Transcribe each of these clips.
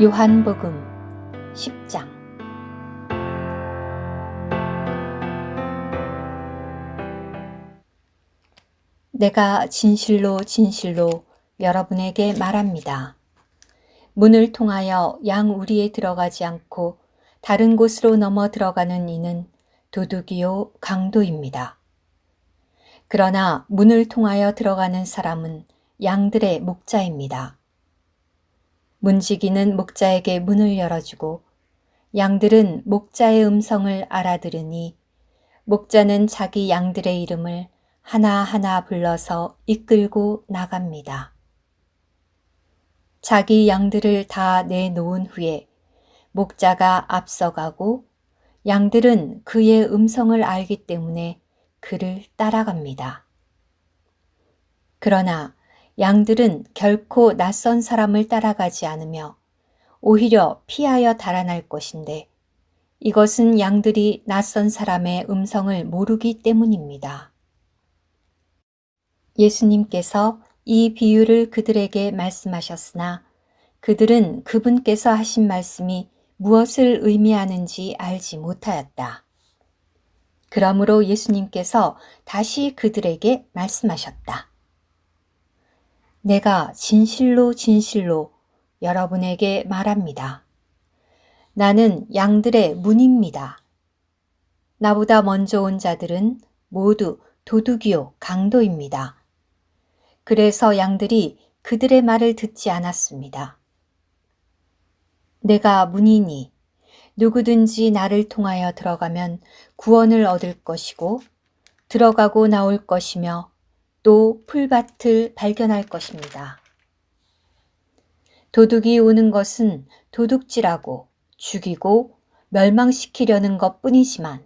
요한복음 10장. 내가 진실로 진실로 여러분에게 말합니다. 문을 통하여 양 우리에 들어가지 않고 다른 곳으로 넘어 들어가는 이는 도둑이요 강도입니다. 그러나 문을 통하여 들어가는 사람은 양들의 목자입니다. 문지기는 목자에게 문을 열어주고 양들은 목자의 음성을 알아들으니 목자는 자기 양들의 이름을 하나하나 불러서 이끌고 나갑니다. 자기 양들을 다 내놓은 후에 목자가 앞서가고 양들은 그의 음성을 알기 때문에 그를 따라갑니다. 그러나 양들은 결코 낯선 사람을 따라가지 않으며 오히려 피하여 달아날 것인데 이것은 양들이 낯선 사람의 음성을 모르기 때문입니다. 예수님께서 이 비유를 그들에게 말씀하셨으나 그들은 그분께서 하신 말씀이 무엇을 의미하는지 알지 못하였다. 그러므로 예수님께서 다시 그들에게 말씀하셨다. 내가 진실로 진실로 여러분에게 말합니다. 나는 양들의 문입니다. 나보다 먼저 온 자들은 모두 도둑이요 강도입니다. 그래서 양들이 그들의 말을 듣지 않았습니다. 내가 문이니 누구든지 나를 통하여 들어가면 구원을 얻을 것이고 들어가고 나올 것이며 또 풀밭을 발견할 것입니다. 도둑이 오는 것은 도둑질하고 죽이고 멸망시키려는 것뿐이지만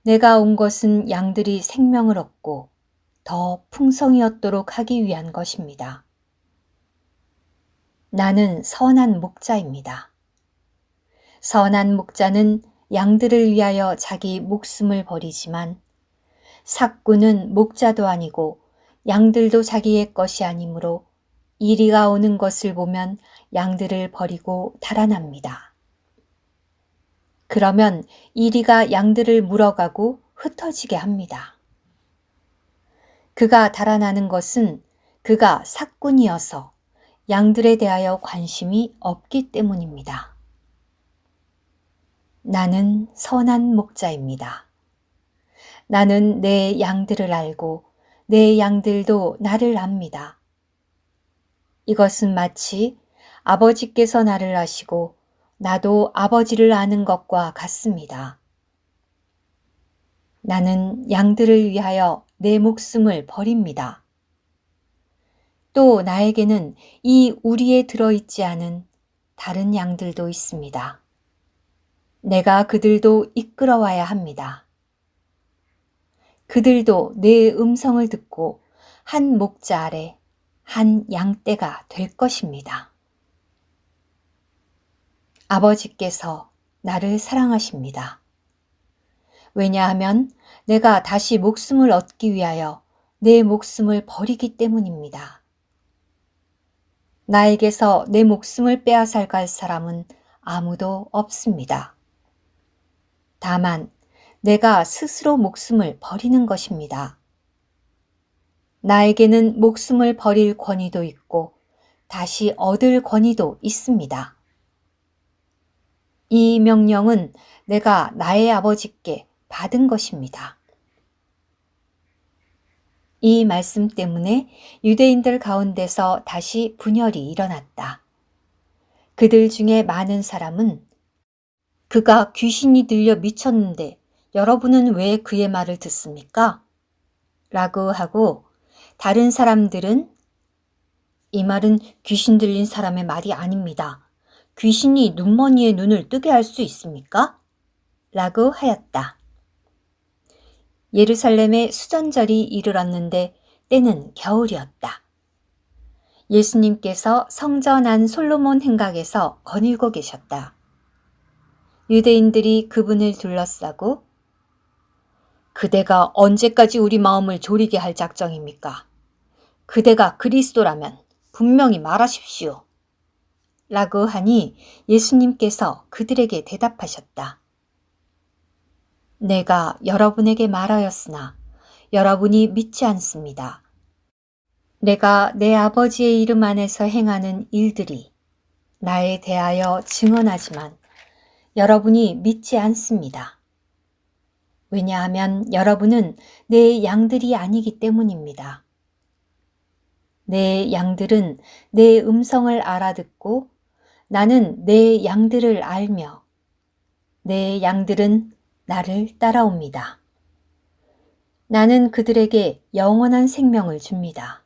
내가 온 것은 양들이 생명을 얻고 더 풍성히 얻도록 하기 위한 것입니다. 나는 선한 목자입니다. 선한 목자는 양들을 위하여 자기 목숨을 버리지만 삭구는 목자도 아니고 양들도 자기의 것이 아니므로 이리가 오는 것을 보면 양들을 버리고 달아납니다. 그러면 이리가 양들을 물어가고 흩어지게 합니다. 그가 달아나는 것은 그가 삭군이어서 양들에 대하여 관심이 없기 때문입니다. 나는 선한 목자입니다. 나는 내 양들을 알고 내 양들도 나를 압니다. 이것은 마치 아버지께서 나를 아시고 나도 아버지를 아는 것과 같습니다. 나는 양들을 위하여 내 목숨을 버립니다. 또 나에게는 이 우리에 들어있지 않은 다른 양들도 있습니다. 내가 그들도 이끌어와야 합니다. 그들도 내 음성을 듣고 한 목자 아래 한 양떼가 될 것입니다. 아버지께서 나를 사랑하십니다. 왜냐하면 내가 다시 목숨을 얻기 위하여 내 목숨을 버리기 때문입니다. 나에게서 내 목숨을 빼앗아갈 사람은 아무도 없습니다. 다만 내가 스스로 목숨을 버리는 것입니다. 나에게는 목숨을 버릴 권위도 있고 다시 얻을 권위도 있습니다. 이 명령은 내가 나의 아버지께 받은 것입니다. 이 말씀 때문에 유대인들 가운데서 다시 분열이 일어났다. 그들 중에 많은 사람은 그가 귀신이 들려 미쳤는데 여러분은 왜 그의 말을 듣습니까? 라고 하고 다른 사람들은 이 말은 귀신 들린 사람의 말이 아닙니다. 귀신이 눈머니에 눈을 뜨게 할 수 있습니까? 라고 하였다. 예루살렘에 수전절이 이르렀는데 때는 겨울이었다. 예수님께서 성전 안 솔로몬 행각에서 거닐고 계셨다. 유대인들이 그분을 둘러싸고 그대가 언제까지 우리 마음을 졸이게 할 작정입니까? 그대가 그리스도라면 분명히 말하십시오. 라고 하니 예수님께서 그들에게 대답하셨다. 내가 여러분에게 말하였으나 여러분이 믿지 않습니다. 내가 내 아버지의 이름 안에서 행하는 일들이 나에 대하여 증언하지만 여러분이 믿지 않습니다. 왜냐하면 여러분은 내 양들이 아니기 때문입니다. 내 양들은 내 음성을 알아듣고 나는 내 양들을 알며 내 양들은 나를 따라옵니다. 나는 그들에게 영원한 생명을 줍니다.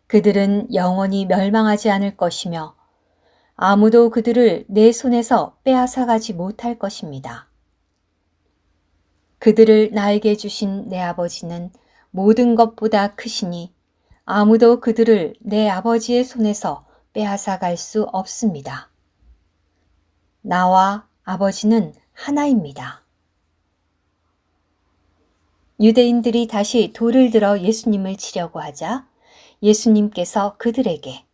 그들은 영원히 멸망하지 않을 것이며 아무도 그들을 내 손에서 빼앗아가지 못할 것입니다. 그들을 나에게 주신 내 아버지는 모든 것보다 크시니 아무도 그들을 내 아버지의 손에서 빼앗아갈 수 없습니다. 나와 아버지는 하나입니다. 유대인들이 다시 돌을 들어 예수님을 치려고 하자 예수님께서 그들에게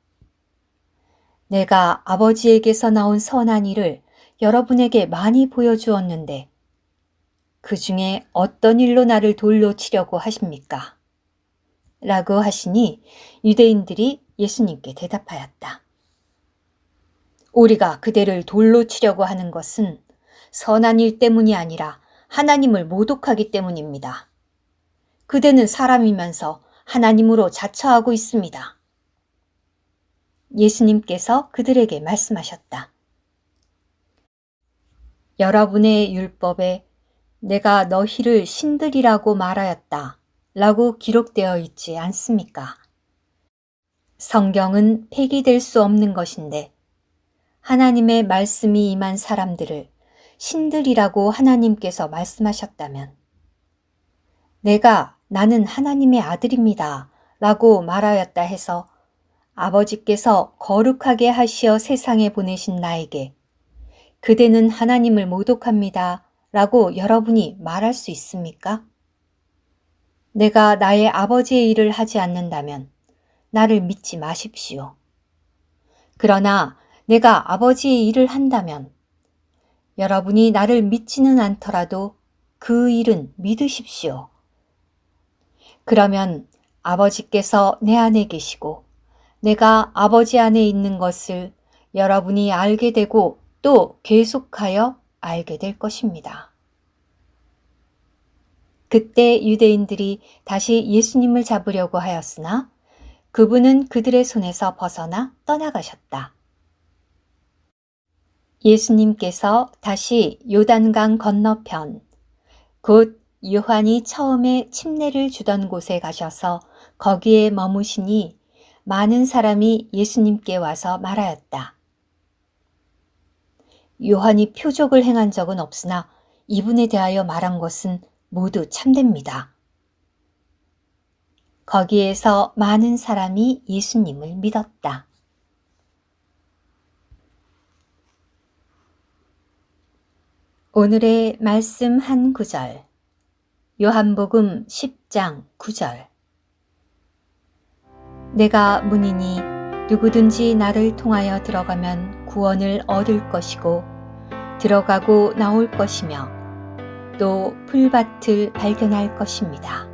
내가 아버지에게서 나온 선한 일을 여러분에게 많이 보여주었는데 그 중에 어떤 일로 나를 돌로 치려고 하십니까? 라고 하시니 유대인들이 예수님께 대답하였다. 우리가 그대를 돌로 치려고 하는 것은 선한 일 때문이 아니라 하나님을 모독하기 때문입니다. 그대는 사람이면서 하나님으로 자처하고 있습니다. 예수님께서 그들에게 말씀하셨다. 여러분의 율법에 내가 너희를 신들이라고 말하였다 라고 기록되어 있지 않습니까? 성경은 폐기될 수 없는 것인데 하나님의 말씀이 임한 사람들을 신들이라고 하나님께서 말씀하셨다면 나는 하나님의 아들입니다 라고 말하였다 해서 아버지께서 거룩하게 하시어 세상에 보내신 나에게 그대는 하나님을 모독합니다 라고 여러분이 말할 수 있습니까? 내가 나의 아버지의 일을 하지 않는다면 나를 믿지 마십시오. 그러나 내가 아버지의 일을 한다면 여러분이 나를 믿지는 않더라도 그 일은 믿으십시오. 그러면 아버지께서 내 안에 계시고 내가 아버지 안에 있는 것을 여러분이 알게 되고 또 계속하여 알게 될 것입니다. 그때 유대인들이 다시 예수님을 잡으려고 하였으나 그분은 그들의 손에서 벗어나 떠나가셨다. 예수님께서 다시 요단강 건너편, 곧 요한이 처음에 침례를 주던 곳에 가셔서 거기에 머무시니 많은 사람이 예수님께 와서 말하였다. 요한이 표적을 행한 적은 없으나 이분에 대하여 말한 것은 모두 참됩니다. 거기에서 많은 사람이 예수님을 믿었다. 오늘의 말씀 한 구절, 요한복음 10장 9절. 내가 문이니 누구든지 나를 통하여 들어가면 구원을 얻을 것이고 들어가고 나올 것이며 또 풀밭을 발견할 것입니다.